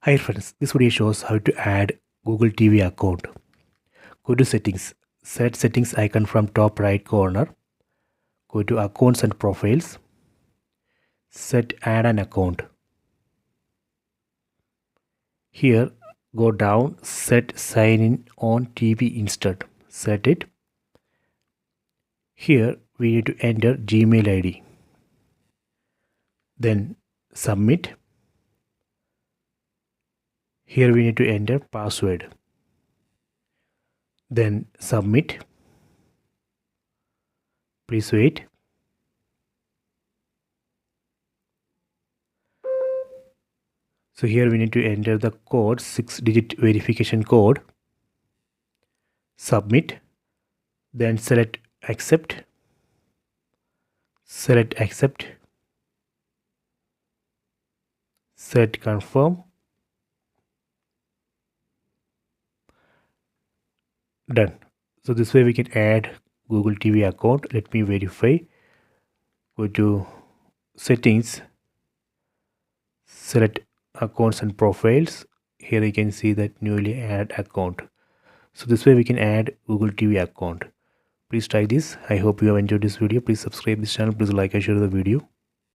Hi friends, this video shows how to add Google TV account. Go to settings, set settings icon from top right corner. Go to accounts and profiles. Set add an account. Here go down, set sign in on TV instead. Set it. Here we need to enter Gmail ID. Then submit. Here we need to enter password. Then submit. Please wait. So here we need to enter the code, 6-digit verification code. Submit. Then select accept. Select accept. Set confirm. Done. So this way we can add Google TV account. Let me verify. Go to settings. Select accounts and profiles. Here you can see that newly add account. So this way we can add Google TV account. Please try this. I hope you have enjoyed this video. Please subscribe this channel. Please like and share the video.